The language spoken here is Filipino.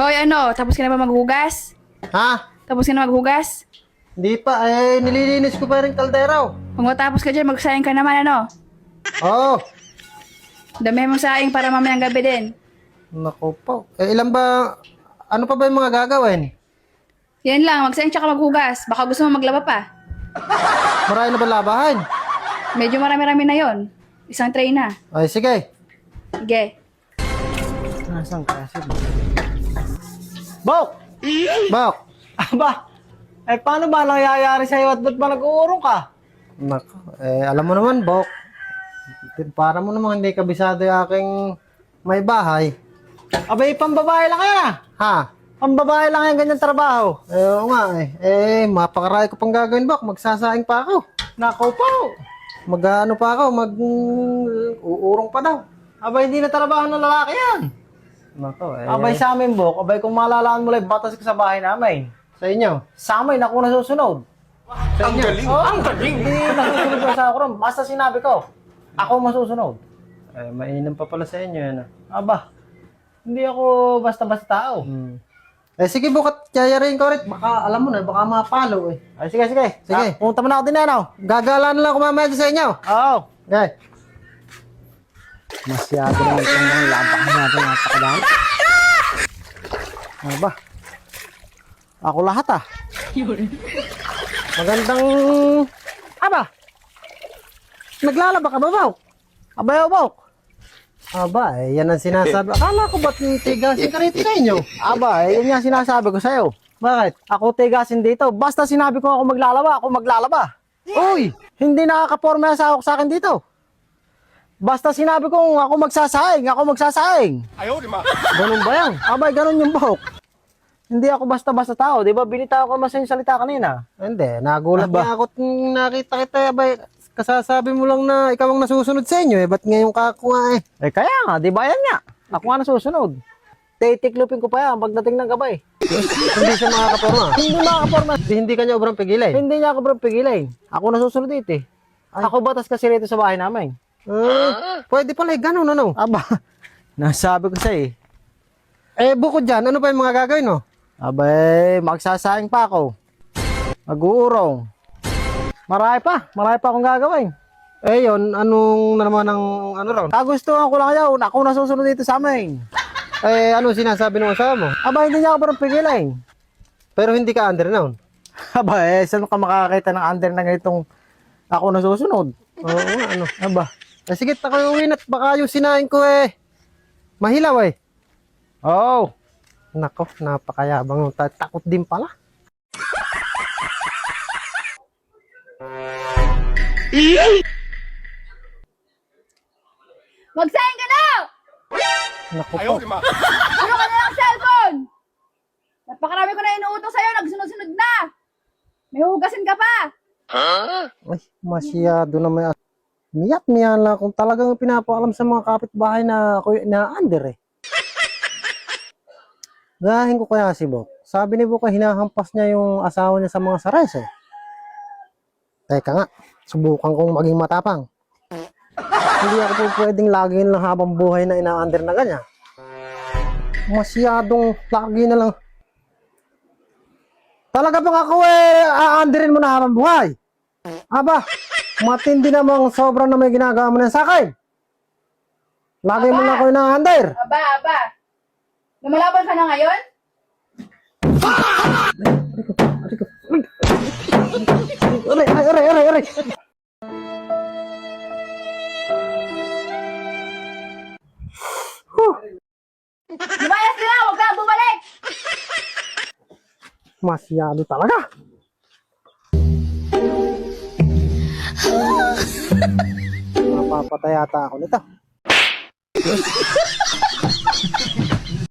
Hoy, tapos ka na ba maghugas? Ha? Tapos ka na maghugas? Hindi pa, nililinis ko pa rin kaldero. Kung matapos ka dyan, magsayang ka naman, Oo. Damihan mo sayang para mamayang gabi din. Naku po. Ilan ba, ano pa ba yung mga gagawin? Yan lang, magsayang tsaka maghugas. Baka gusto mo maglaba pa. Marami na ba labahan? Medyo marami-rami na yon. Isang tray na. Ay, sige. Sige. Nasaan kasi? Bok! Bok! Aba, paano ba nangyayari sa'yo at ba't ba nag-uurong ka? Naku, alam mo naman, Bok. Para mo naman hindi kabisado yung aking may bahay. Abay, pambabae lang yan ah. Ha? Pambabae lang yan ganyan trabaho. Oo nga mapakaray ko pang gagawin, Bok. Magsasaing pa ako. Nako po. Mag-ano pa ako, uurong pa daw. Abay, hindi na trabaho ng lalaki yan. Naku, Abay sa amin, Bok. Abay, kung malalaan mo lang, batas ka sa bahay namin. sa inyo. Sa amin, ako nasusunod. Sa inyo. Ang galing! Hindi nasusunod ko sa ako ron. Basta sinabi ko, ako masusunod. Mainam pa pala sa inyo, ano? Aba, hindi ako basta-basta tao. Sige, bukat, yayarin ko rin. Baka, alam mo na, baka mapalo Ay, sige, sige. Sige. Pumunta mo na ako din ano. Gagala na lang ako mamaya sa inyo. Oo. Okay. Masyado naman itong mga labakan natin napakadami. Ano ba? Ako lahat ah. Magandang... Aba! Naglalaba ka ba, Bok? Abay, Bok. Aba, yan ang sinasabi. Akala ko ba't tigasin ka rito sa inyo? Aba, yun nga sinasabi ko sa'yo. Bakit? Ako tigasin dito. Basta sinabi ko ako maglalaba. Uy! Hindi nakakaporma sa ako sa akin dito. Basta sinabi ko ako magsasaing. Ganun ba yan? Abay, ganun yung Bok. Hindi ako basta-basta tao. Di ba binita ko mas yung salita kanina? Hindi, nagulat Aba. nga ako nakita kita. Abay, kasasabi mo lang na ikaw ang nasusunod sa inyo Ba't ngayon ka ako nga Kaya nga, di ba yan nga? Ako nga nasusunod. Titiklupin ko pa yan pagdating ng gabay. Hindi siya makakaporma. Hindi makakaporma. Hindi ka niya obrang pigilin. Hindi niya ako bro pigilin. Ako nasusunod dito eh. Ako batas kasi rito sa bahay namin. Pwede pala ganun, ano? Aba, nasabi ko sa'yo Bukod dyan, ano pa yung mga gagawin, no? Abay, magsasaing pa ako. Mag-uurong. Marami pa akong gagawin. Yun, anong na naman ang ano raw? Kagustuhan ko lang yun. Ako nasusunod dito sa amin. Ano sinasabi ng asawa mo? Aba, hindi niya ako parang pigilin. Pero hindi ka under noon. Aba, saan ka makakita ng under na ganitong ako nasusunod? Oo nga, ano? Aba, Sige, ako uwi at baka yung sinain ko mahilaw oh. Nako, napakayabang. Takot din pala. Magsayang ka na! Nako po. Ano ka na ng cellphone? Napakarami ko na inuutos sa'yo, nagsunod-sunod na! May hugasin ka pa! Ay, masyado naman. Miyat-miya lang kung talagang pinapaalam sa mga kapitbahay na ako na-under Gahin ko kaya si Bok. Sabi ni Bok hinahampas niya yung asawa niya sa mga sares Teka nga, subukan kong maging matapang. Hindi ako po pwedeng lagi lang habang buhay na ina-under na ganyan. Masyadong lagi na lang. Talaga bang ako a-underin mo na habang buhay? Aba, matindi namang sobrang na may ginagawa mo na sa akin. Lagi mo lang ako ina-under. Aba. Lumalaban ka na ngayon? Aray. Lumayas ka na! Huwag ka bumalik! Masyado talaga. Mapapatay ata ako nito.